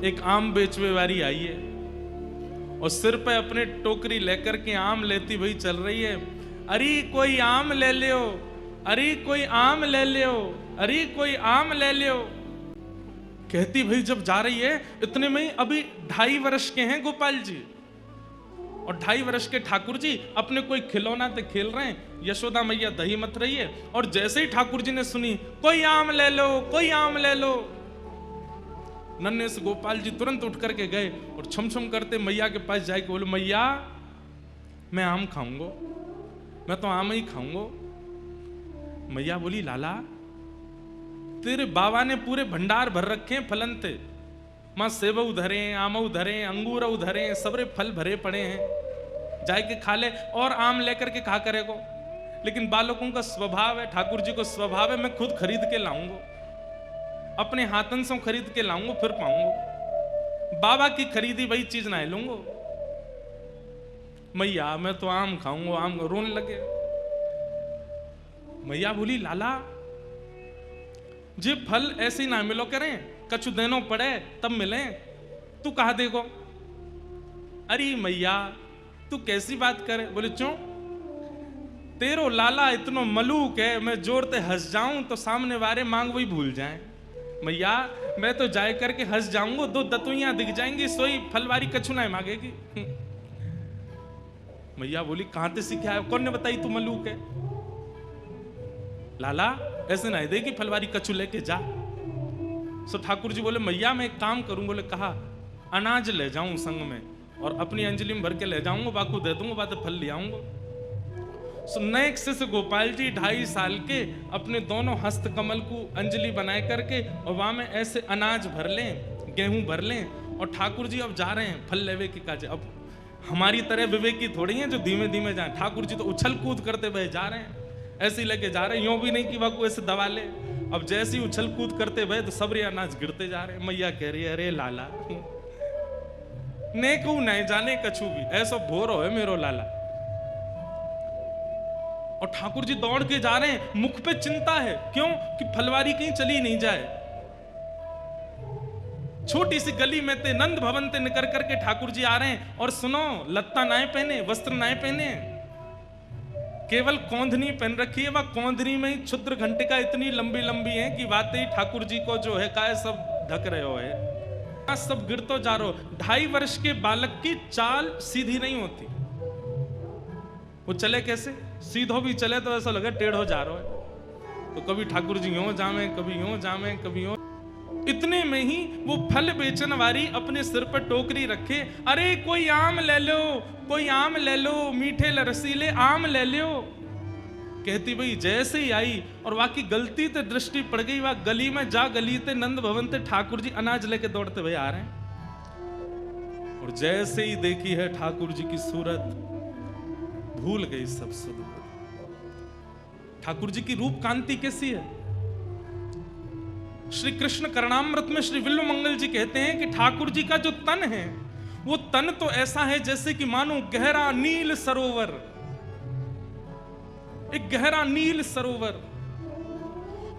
एक आम बेचवे वाली आई है और सिर पे अपने टोकरी लेकर के आम लेती हुई चल रही है। अरे कोई आम ले लियो, अरे कोई आम ले लियो, अरे कोई आम ले लियो। कहती भाई जब जा रही है, इतने में अभी 2.5 वर्ष के हैं गोपाल जी और 2.5 वर्ष के ठाकुर जी अपने कोई खिलौना ते खेल रहे हैं। यशोदा मैया दही मत रही है और जैसे ही ठाकुर जी ने सुनी कोई आम ले लो, कोई आम ले लो, नन्हे से गोपाल जी तुरंत उठ करके गए और छम छम करते मैया के पास जाके बोले मैया मैं आम खाऊंगा, मैं तो आम ही खाऊंगा। मैया बोली लाला तेरे बाबा ने पूरे भंडार भर रखे हैं फलन थे, मां सेब उधरे, आम उधरे, अंगूर उधरे, सबरे फल भरे पड़े हैं, जाए के खा ले और आम लेकर के खा करेगो। लेकिन बालकों का स्वभाव है, ठाकुर जी को स्वभाव है मैं खुद खरीद के लाऊंगा, अपने हाथन से खरीद के लाऊंगा फिर पाऊंगा, बाबा की खरीदी वही चीज ना लूंगा। मैया मैं तो आम खाऊंगा, आम रोने लगे। मैया बोली लाला जे फल ऐसे ही ना मिलो करें, कछु देनो पड़े तब मिले, तू कहा देखो। अरे मैया तू कैसी बात करे। बोले क्यों, तेरो लाला इतनो मलूक है, मैं जोरते हंस जाऊं तो सामने वाले मांग वही भूल जाएं। मैया मैं तो जाए करके हंस जाऊंगा, 2 दतुइयां दिख जाएंगी, सोई फलवारी कछु ना मांगेगी। मैया बोली कहां से सीखा है, कौन ने बताई तू मलूक है। लाला ऐसे ना देगी फलवारी कछु लेके जा। सो ठाकुर जी बोले मैया मैं एक काम करूं। बोले कहा अनाज ले जाऊं संग में और अपनी अंजलि में भर के ले जाऊंगा, बाकू दे दूंगा, बाद फल ले आऊंगा। सो नेक्स्ट से गोपाल जी 2.5 साल के अपने दोनों हस्त कमल को अंजलि बनाए करके और वहां में ऐसे अनाज भर लें, गेहूं भर लें और ठाकुर जी अब जा रहे हैं फल लेवे के काजे। अब हमारी तरह विवेकी थोड़ी है जो धीमे धीमे जाए, ठाकुर जी तो उछल कूद करते हुए जा रहे हैं, ऐसे ही लेके जा रहे हैं, यूं भी नहीं कि बाकू ऐसे दबा ले। अब जैसे ही उछल कूद करते हुए तो सबरे अनाज गिरते जा रहे हैं। मैया कह रही है अरे लाला ने को नहीं जाने कछु भी, ऐसा भोर हो मेरो लाला। और ठाकुर जी दौड़ के जा रहे हैं, मुख पे चिंता है, क्यों कि फलवारी कहीं चली नहीं जाए। छोटी सी गली में थे नंद भवन ते निकल करके ठाकुर जी आ रहे हैं और सुनो लत्ता नाए पहने, वस्त्र नाए पहने, केवल कौंधनी पहन रखी है। वह कौंधनी में ही क्षुद्र घंटिका इतनी लंबी लंबी है कि बातें ही ठाकुर जी को जो है काय सब ढक रहे हो है, सब गिर तो जा रहे हो। 2.5 वर्ष के बालक की चाल सीधी नहीं होती, वो चले कैसे, सीधो भी चले तो ऐसा लगे टेढ़ो जा रहा है। तो कभी ठाकुर जी यूं जामे, कभी यूं जामे, कभी यूं। इतने में ही वो फल बेचन वाली अपने सिर पर टोकरी रखे, अरे कोई आम ले लो, कोई आम ले लो, मीठे रसीले आम ले लो। कहती भाई जैसे ही आई और वाकई गलती ते दृष्टि पड़ गई, वह गली में जा गली ते नंद भवन ते ठाकुर जी अनाज लेके दौड़ते हुए आ रहे हैं और जैसे ही देखी है ठाकुर जी की सूरत, भूल गई सब सुध। ठाकुर जी की रूप कांति कैसी है। श्री कृष्ण करणामृत में श्री विल्व मंगल जी कहते हैं कि ठाकुर जी का जो तन है वो तन तो ऐसा है जैसे कि मानो गहरा नील सरोवर, एक गहरा नील सरोवर,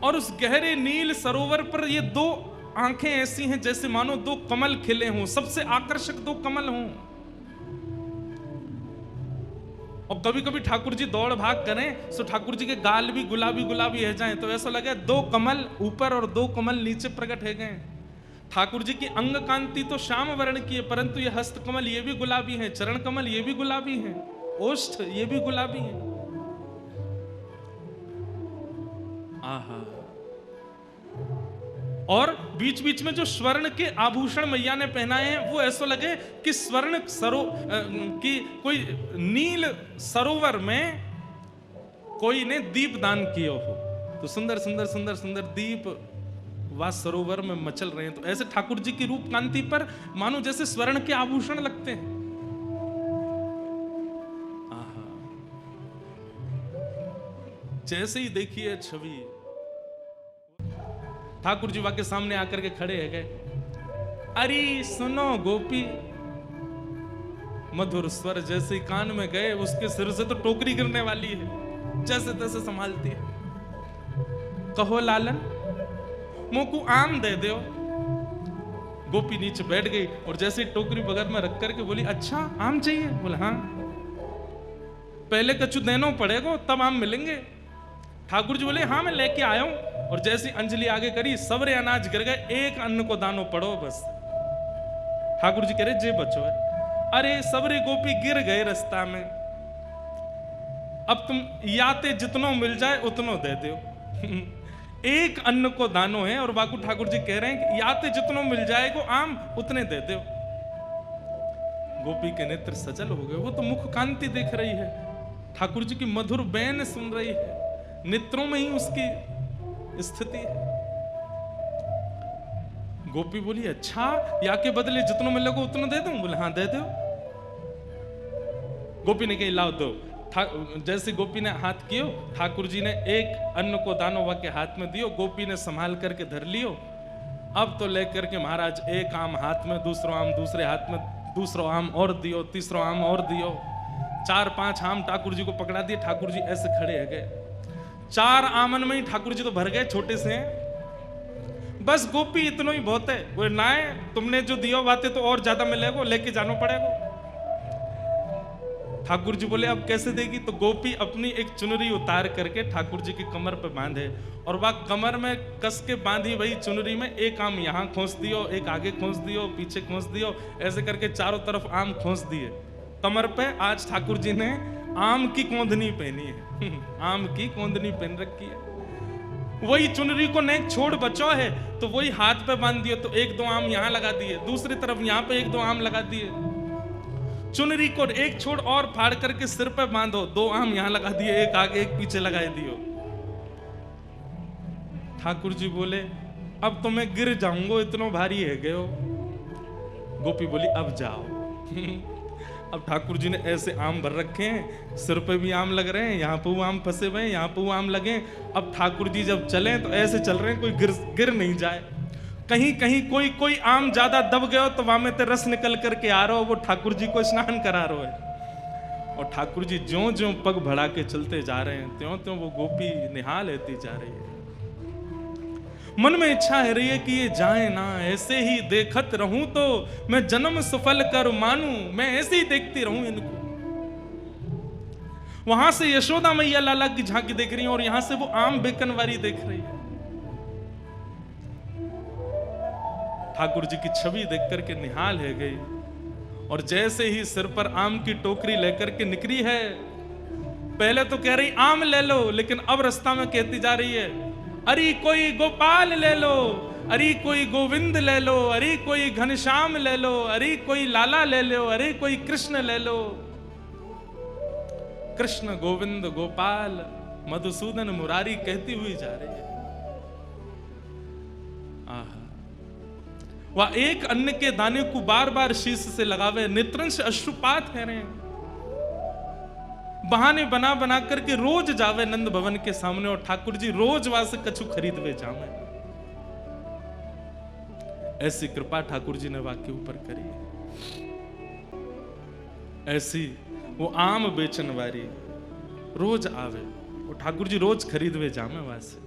और उस गहरे नील सरोवर पर ये 2 आंखें ऐसी हैं जैसे मानो 2 कमल खिले हों, सबसे आकर्षक 2 कमल हों। और कभी कभी ठाकुर जी दौड़ भाग करें तो ठाकुर जी के गाल भी गुलाबी गुलाबी है जाएं तो ऐसा लगे 2 कमल ऊपर और 2 कमल नीचे प्रकट है गए। ठाकुर जी की अंग कांति तो श्याम वर्ण की है, परंतु ये हस्त कमल ये भी गुलाबी है, चरण कमल ये भी गुलाबी है, ओष्ठ ये भी गुलाबी है। आहा। और बीच बीच में जो स्वर्ण के आभूषण मैया ने पहनाए हैं वो ऐसा लगे कि स्वर्ण कि कोई नील सरोवर में कोई ने दीप दान किए हो, तो सुंदर सुंदर सुंदर सुंदर दीप वह सरोवर में मचल रहे हैं। तो ऐसे ठाकुर जी की रूप कांति पर मानो जैसे स्वर्ण के आभूषण लगते हैं। आहा। जैसे ही देखिए छवि, ठाकुर जी के सामने आकर के खड़े है गए। अरे सुनो गोपी, मधुर स्वर जैसे कान में गए उसके सिर से तो टोकरी गिरने वाली है, जैसे तैसे संभालती है। कहो लालन मोकू आम दे दो। गोपी नीचे बैठ गई और जैसे ही टोकरी बगल में रख करके बोली, अच्छा आम चाहिए? बोला हाँ। पहले कछु देनो पड़ेगा तब आम मिलेंगे। ठाकुर जी बोले हाँ मैं लेके आया हूं। और जैसी अंजलि आगे करी, सबरे अनाज गिर गए, एक अन्न को दानो पड़ो बस। ठाकुर जी कह रहे जे बचो है। अरे सबरे गोपी गिर गए रास्ता में, अब तुम याते जितनो मिल जाए उतनो दे दो। एक अन्न को दानो है और बाकू ठाकुर जी कह रहे हैं कि याते जितनो मिल जाएगा आम उतने दे दो। गोपी के नेत्र सजल हो गए, वो तो मुख कांति देख रही है, ठाकुर जी की मधुर बैन सुन रही है, नेत्रों में ही उसकी स्थिति है। गोपी बोली अच्छा या के बदले जितनो मिलेगा उतना दे दूं? बोले हाँ दे दो। गोपी ने कही लाओ दो। जैसे गोपी ने हाथ कियो, ठाकुर जी ने एक अन्न को दानो के हाथ में दियो, गोपी ने संभाल करके धर लियो। अब तो लेकर के महाराज एक आम हाथ में, दूसरो आम दूसरे हाथ में, दूसरो आम और दियो, तीसरो आम और दियो, 4-5 आम ठाकुर जी को पकड़ा दिए। ठाकुर जी ऐसे खड़े है गए, 4 आमन में ही ठाकुर जी तो भर गए, छोटे से हैं। बस गोपी इतना ही बहुत है। वो ना है, तुमने जो दियो बातें तो और ज्यादा मिलेगा, लेके जाना पड़ेगा। ठाकुर जी बोले अब कैसे देगी? तो गोपी अपनी एक चुनरी उतार करके ठाकुर जी की कमर पे बांधे और वह कमर में कस के बांधी वही चुनरी में एक आम यहाँ खोस दियो, एक आगे खोस दियो, पीछे खोस दियो, ऐसे करके चारों तरफ आम खोस दिए कमर पे। आज ठाकुर जी ने आम की कोंदनी पहनी है। आम की कोंदनी पहन रखी है। वही चुनरी को नेक छोड़ बचो है तो वही हाथ पे बांध दिए, तो 1-2 आम यहाँ लगा दिए, दूसरी तरफ यहाँ पे 1-2 आम लगा दिए। चुनरी को एक छोड़ और फाड़ करके सिर पे बांधो, 2 आम यहां लगा दिए, एक आगे एक पीछे लगाए दियो। ठाकुर जी बोले अब तो मैं गिर जाऊंगा, इतना भारी है गए हो। गोपी बोली अब जाओ। अब ठाकुर जी ने ऐसे आम भर रखे हैं, सिर पे भी आम लग रहे हैं, यहाँ पे वो आम फंसे हुए हैं, यहाँ पे वो आम लगे। अब ठाकुर जी जब चले तो ऐसे चल रहे हैं कोई गिर नहीं जाए। कहीं कहीं कोई आम ज्यादा दब गया तो वहां में ते रस निकल करके आ रहा हो, वो ठाकुर जी को स्नान करा रहा है। और ठाकुर जी ज्यों ज्यों पग बढ़ा के चलते जा रहे हैं त्यों त्यों वो गोपी निहाल लेती जा रही है। मन में इच्छा है रही है कि ये जाए ना, ऐसे ही देखत रहूं तो मैं जन्म सफल कर मानूं, मैं ऐसे ही देखती रहूं इनको। वहां से यशोदा मैया लाला की झांकी देख रही है और यहां से वो आम बेकनवारी देख रही है। ठाकुर जी की छवि देख करके निहाल है गई और जैसे ही सिर पर आम की टोकरी लेकर के निकली है, पहले तो कह रही आम ले लो, लेकिन अब रास्ता में कहती जा रही है अरे कोई गोपाल ले लो, अरे कोई गोविंद ले लो, अरे कोई घनश्याम ले लो, अरे कोई लाला ले लो, अरे कोई कृष्ण ले लो। कृष्ण गोविंद गोपाल मधुसूदन मुरारी कहती हुई जा रही है। आहा, वह एक अन्न के दाने को बार बार शीश से लगावे, नेत्रन से अश्रुपात है रहे, बहाने बना बना करके रोज जावे नंद भवन के सामने और ठाकुर जी रोज वहां से कछु खरीद वे जावे। ऐसी कृपा ठाकुर जी ने वाके ऊपर करी। ऐसी वो आम बेचन वाली रोज आवे और ठाकुर जी रोज खरीद वे जावे वहां से।